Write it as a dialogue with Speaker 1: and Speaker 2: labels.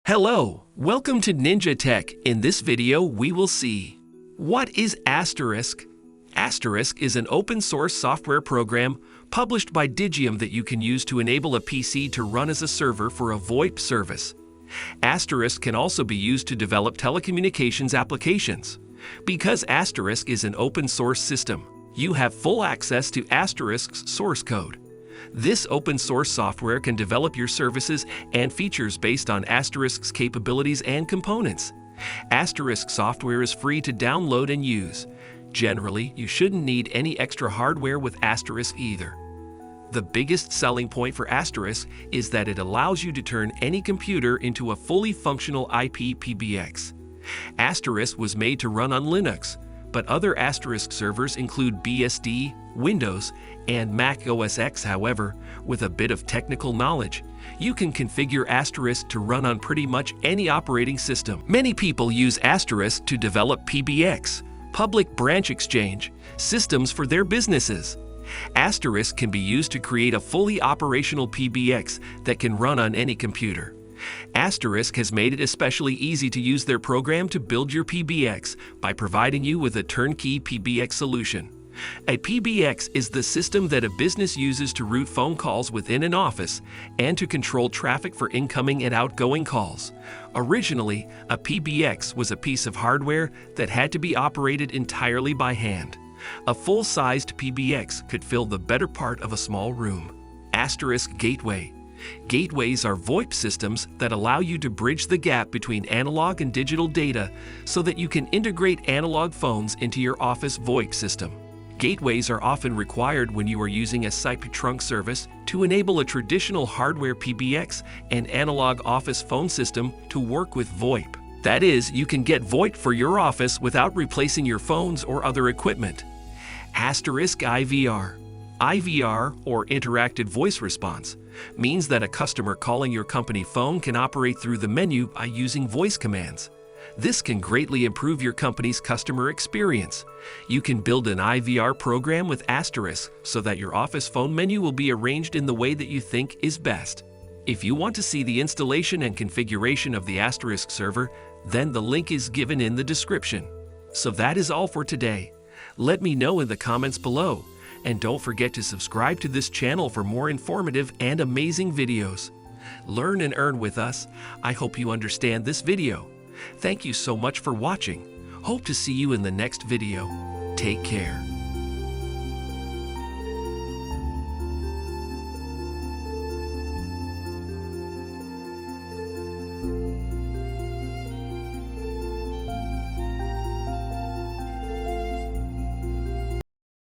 Speaker 1: Hello, welcome to Ninja Tech. In this video, we will see: what is Asterisk? Asterisk is an open-source software program published by Digium that you can use to enable a PC to run as a server for a VoIP service. Asterisk can also be used to develop telecommunications applications. Because Asterisk is an open-source system, you have full access to Asterisk's source code. This open-source software can develop your services and features based on Asterisk's capabilities and components. Asterisk software is free to download and use. Generally, you shouldn't need any extra hardware with Asterisk either. The biggest selling point for Asterisk is that it allows you to turn any computer into a fully functional IP PBX. Asterisk was made to run on Linux, but other Asterisk servers include BSD, Windows, and Mac OS X. However, with a bit of technical knowledge, you can configure Asterisk to run on pretty much any operating system. Many people use Asterisk to develop PBX, public branch exchange, systems for their businesses. Asterisk can be used to create a fully operational PBX that can run on any computer. Asterisk has made it especially easy to use their program to build your PBX by providing you with a turnkey PBX solution. A PBX is the system that a business uses to route phone calls within an office and to control traffic for incoming and outgoing calls. Originally, a PBX was a piece of hardware that had to be operated entirely by hand. A full-sized PBX could fill the better part of a small room. Asterisk Gateway. Gateways are VoIP systems that allow you to bridge the gap between analog and digital data so that you can integrate analog phones into your office VoIP system. Gateways are often required when you are using a SIP trunk service to enable a traditional hardware PBX and analog office phone system to work with VoIP. That is, you can get VoIP for your office without replacing your phones or other equipment. Asterisk IVR. IVR, or Interactive Voice Response, means that a customer calling your company phone can operate through the menu by using voice commands. This can greatly improve your company's customer experience. You can build an IVR program with Asterisk so that your office phone menu will be arranged in the way that you think is best. If you want to see the installation and configuration of the Asterisk server, then the link is given in the description. So that is all for today. Let me know in the comments below. And don't forget to subscribe to this channel for more informative and amazing videos. Learn and earn with us. I hope you understand this video. Thank you so much for watching. Hope to see you in the next video. Take care.